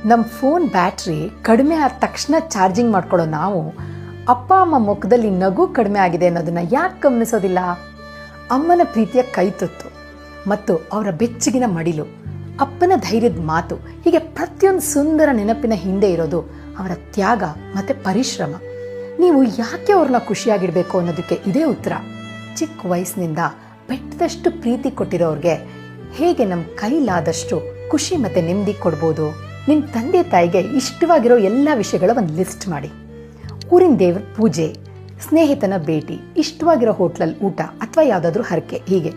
ನಮ್ಮ phone battery ಕಡಿಮೆ ಆದ ತಕ್ಷಣ ಚಾರ್ಜಿಂಗ್ ಮಾಡ್ಕೊಳ್ಳೋ ನಾವು ಅಪ್ಪ ಅಮ್ಮ ಮುಖದಲ್ಲಿ ನಗು ಕಡಿಮೆ ಆಗಿದೆ ಅನ್ನೋದನ್ನ ಯಾಕೆ ಗಮನಿಸೋದಿಲ್ಲ? ಅಮ್ಮನ ಪ್ರೀತಿಯ ಕೈತುತ್ತು ಮತ್ತು ಅವರ ಬೆಚ್ಚಗಿನ ಮಡಿಲು, ಅಪ್ಪನ ಧೈರ್ಯದ ಮಾತು, ಹೀಗೆ ಪ್ರತಿಯೊಂದು ಸುಂದರ ನೆನಪಿನ ಹಿಂದೆ ಇರೋದು ಅವರ ತ್ಯಾಗ ಮತ್ತು ಪರಿಶ್ರಮ. ನೀವು ಯಾಕೆ ಅವ್ರನ್ನ ಖುಷಿಯಾಗಿಡಬೇಕು ಅನ್ನೋದಕ್ಕೆ ಇದೇ ಉತ್ತರ. ಚಿಕ್ಕ ವಯಸ್ಸಿನಿಂದ ಬೆಟ್ಟದಷ್ಟು ಪ್ರೀತಿ ಕೊಟ್ಟಿರೋರಿಗೆ ಹೇಗೆ ನಮ್ಮ ಕೈಲಾದಷ್ಟು ಖುಷಿ ಮತ್ತು ನೆಮ್ಮದಿ ಕೊಡ್ಬೋದು? ನಿಮ್ಮ ತಂದೆ ತಾಯಿಗೆ ಇಷ್ಟವಾಗಿರೋ ಎಲ್ಲ ವಿಷಯಗಳ ಒಂದು ಲಿಸ್ಟ್ ಮಾಡಿ. ಊರಿನ ದೇವ್ರ ಪೂಜೆ, ಸ್ನೇಹಿತನ ಭೇಟಿ, ಇಷ್ಟವಾಗಿರೋ ಹೋಟ್ಲಲ್ಲಿ ಊಟ ಅಥವಾ ಯಾವುದಾದ್ರೂ ಹರಕೆ, ಹೀಗೆ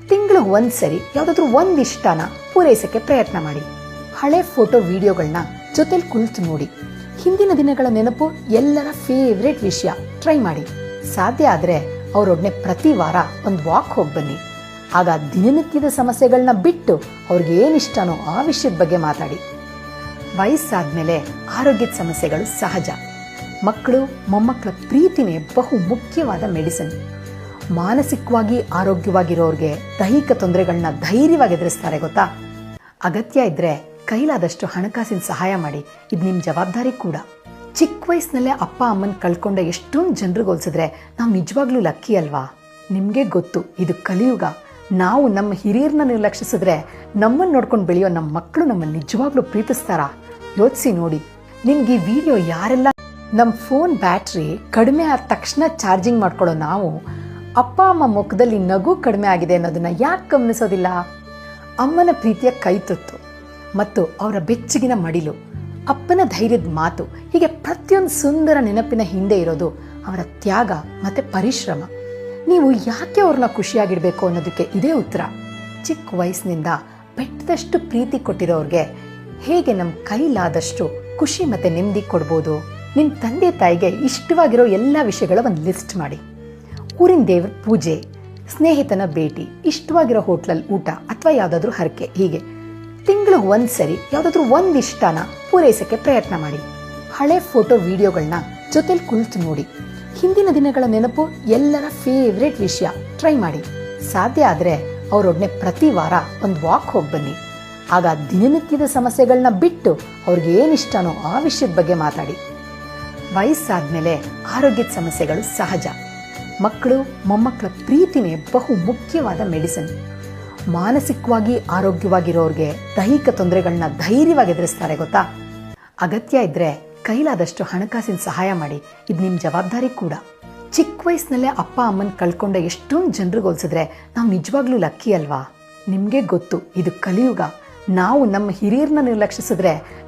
ತಿಂಗಳಿಗೆ ಒಂದ್ಸರಿ ಯಾವುದಾದ್ರೂ ಒಂದು ಇಷ್ಟನ ಪೂರೈಸೋಕ್ಕೆ ಪ್ರಯತ್ನ ಮಾಡಿ. ಹಳೆ ಫೋಟೋ ವಿಡಿಯೋಗಳನ್ನ ಜೊತೆಲಿ ಕುಳಿತು ನೋಡಿ. ಹಿಂದಿನ ದಿನಗಳ ನೆನಪು, ಎಲ್ಲರ ಫೇವ್ರೇಟ್ ವಿಷಯ ಟ್ರೈ ಮಾಡಿ. ಸಾಧ್ಯ ಆದರೆ ಅವರೊಡನೆ ಪ್ರತಿ ವಾರ ಒಂದು ವಾಕ್ ಹೋಗಿ ಬನ್ನಿ. ಆಗ ದಿನನಿತ್ಯದ ಸಮಸ್ಯೆಗಳನ್ನ ಬಿಟ್ಟು ಅವ್ರಿಗೆ ಏನಿಷ್ಟನೋ ಆ ವಿಷಯದ ಬಗ್ಗೆ ಮಾತಾಡಿ. ವಯಸ್ಸಾದ್ಮೇಲೆ ಆರೋಗ್ಯದ ಸಮಸ್ಯೆಗಳು ಸಹಜ. ಮಕ್ಕಳು ಮೊಮ್ಮಕ್ಕಳ ಪ್ರೀತಿನೇ ಬಹು ಮುಖ್ಯವಾದ ಮೆಡಿಸಿನ್. ಮಾನಸಿಕವಾಗಿ ಆರೋಗ್ಯವಾಗಿರೋರಿಗೆ ದೈಹಿಕ ತೊಂದರೆಗಳನ್ನ ಧೈರ್ಯವಾಗಿ ಎದುರಿಸ್ತಾರೆ ಗೊತ್ತಾ? ಅಗತ್ಯ ಇದ್ರೆ ಕೈಲಾದಷ್ಟು ಹಣಕಾಸಿನ ಸಹಾಯ ಮಾಡಿ. ಇದು ನಿಮ್ಮ ಜವಾಬ್ದಾರಿ ಕೂಡ. ಚಿಕ್ಕ ವಯಸ್ಸಿನಲ್ಲೇ ಅಪ್ಪ ಅಮ್ಮನ ಕಳ್ಕೊಂಡ ಎಷ್ಟೊಂದು ಜನರಿಗೆ ಹೋಲಿಸಿದ್ರೆ ನಾವು ನಿಜವಾಗ್ಲೂ ಲಕ್ಕಿ ಅಲ್ವಾ? ನಿಮಗೆ ಗೊತ್ತು, ಇದು ಕಲಿಯುಗ. ನಾವು ನಮ್ಮ ಹಿರಿಯರನ್ನ ನಿರ್ಲಕ್ಷಿಸಿದ್ರೆ ನಮ್ಮನ್ನು ನೋಡ್ಕೊಂಡು ಬೆಳೆಯೋ ನಮ್ಮ ಮಕ್ಕಳು ನಮ್ಮನ್ನು ನಿಜವಾಗ್ಲೂ ಪ್ರೀತಿಸ್ತಾರಾ? ಯೋಚಿಸಿ ನೋಡಿ. ನಿಮ್ಗೆ ಈ ವಿಡಿಯೋ ಯಾರೆಲ್ಲ ನಮ್ಮ ಫೋನ್ ಬ್ಯಾಟ್ರಿ ಕಡಿಮೆ ಆದ ತಕ್ಷಣ ಚಾರ್ಜಿಂಗ್ ಮಾಡ್ಕೊಳ್ಳೋ ನಾವು ಅಪ್ಪ ಅಮ್ಮ ಮುಖದಲ್ಲಿ ನಗು ಕಡಿಮೆ ಆಗಿದೆ ಅನ್ನೋದನ್ನ ಯಾಕೆ ಗಮನಿಸೋದಿಲ್ಲ? ಅಮ್ಮನ ಪ್ರೀತಿಯ ಕೈತುತ್ತು ಮತ್ತು ಅವರ ಬೆಚ್ಚಗಿನ ಮಡಿಲು, ಅಪ್ಪನ ಧೈರ್ಯದ ಮಾತು, ಹೀಗೆ ಪ್ರತಿಯೊಂದು ಸುಂದರ ನೆನಪಿನ ಹಿಂದೆ ಇರೋದು ಅವರ ತ್ಯಾಗ ಮತ್ತು ಪರಿಶ್ರಮ. ನೀವು ಯಾಕೆ ಅವ್ರನ್ನ ಖುಷಿಯಾಗಿಡಬೇಕು ಅನ್ನೋದಕ್ಕೆ ಇದೇ ಉತ್ತರ. ಚಿಕ್ಕ ವಯಸ್ಸಿನಿಂದ ಬೆಟ್ಟದಷ್ಟು ಪ್ರೀತಿ ಕೊಟ್ಟಿರೋರಿಗೆ ಹೇಗೆ ನಮ್ಮ ಕೈಲಾದಷ್ಟು ಖುಷಿ ಮತ್ತು ನೆಮ್ಮದಿ ಕೊಡ್ಬೋದು? ನಿಮ್ಮ ತಂದೆ ತಾಯಿಗೆ ಇಷ್ಟವಾಗಿರೋ ಎಲ್ಲ ವಿಷಯಗಳ ಒಂದು ಲಿಸ್ಟ್ ಮಾಡಿ. ಊರಿನ ದೇವ್ರ ಪೂಜೆ, ಸ್ನೇಹಿತನ ಭೇಟಿ, ಇಷ್ಟವಾಗಿರೋ ಹೋಟ್ಲಲ್ಲಿ ಊಟ ಅಥವಾ ಯಾವುದಾದ್ರೂ ಹರಕೆ, ಹೀಗೆ ತಿಂಗಳಿಗೆ ಒಂದ್ಸರಿ ಯಾವುದಾದ್ರೂ ಒಂದು ಇಷ್ಟನ ಪೂರೈಸೋಕ್ಕೆ ಪ್ರಯತ್ನ ಮಾಡಿ. ಹಳೆ ಫೋಟೋ ವಿಡಿಯೋಗಳನ್ನ ಜೊತೆಲಿ ಕುಳಿತು ನೋಡಿ. ಹಿಂದಿನ ದಿನಗಳ ನೆನಪು, ಎಲ್ಲರ ಫೇವ್ರೇಟ್ ವಿಷಯ ಟ್ರೈ ಮಾಡಿ. ಸಾಧ್ಯ ಆದರೆ ಅವರೊಡನೆ ಪ್ರತಿ ವಾರ ಒಂದು ವಾಕ್ ಹೋಗಿ ಬನ್ನಿ. ಆಗ ದಿನನಿತ್ಯದ ಸಮಸ್ಯೆಗಳನ್ನ ಬಿಟ್ಟು ಅವ್ರಿಗೆ ಏನಿಷ್ಟನೋ ಆ ವಿಷಯದ ಬಗ್ಗೆ ಮಾತಾಡಿ. ವಯಸ್ಸಾದ್ಮೇಲೆ ಆರೋಗ್ಯದ ಸಮಸ್ಯೆಗಳು ಸಹಜ. ಮಕ್ಕಳು ಮೊಮ್ಮಕ್ಕಳ ಪ್ರೀತಿನೇ ಬಹು ಮುಖ್ಯವಾದ ಮೆಡಿಸಿನ್. ಮಾನಸಿಕವಾಗಿ ಆರೋಗ್ಯವಾಗಿರೋರಿಗೆ ದೈಹಿಕ ತೊಂದರೆಗಳನ್ನ ಧೈರ್ಯವಾಗಿ ಎದುರಿಸ್ತಾರೆ ಗೊತ್ತಾ? ಅಗತ್ಯ ಇದ್ರೆ ಕೈಲಾದಷ್ಟು ಹಣಕಾಸಿನ ಸಹಾಯ ಮಾಡಿ. ಇದು ನಿಮ್ಮ ಜವಾಬ್ದಾರಿ ಕೂಡ. ಚಿಕ್ಕ ವಯಸ್ಸಿನಲ್ಲೇ ಅಪ್ಪ ಅಮ್ಮನ ಕಳ್ಕೊಂಡ ಎಷ್ಟೊಂದು ಜನರಿಗೆ ಹೋಲಿಸಿದ್ರೆ ನಾವು ನಿಜವಾಗ್ಲೂ ಲಕ್ಕಿ ಅಲ್ವಾ? ನಿಮಗೆ ಗೊತ್ತು, ಇದು ಕಲಿಯುಗ. ನಾವು ನಮ್ಮ ಹಿರಿಯರನ್ನ ನಿರ್ಲಕ್ಷಿಸಿದ್ರೆ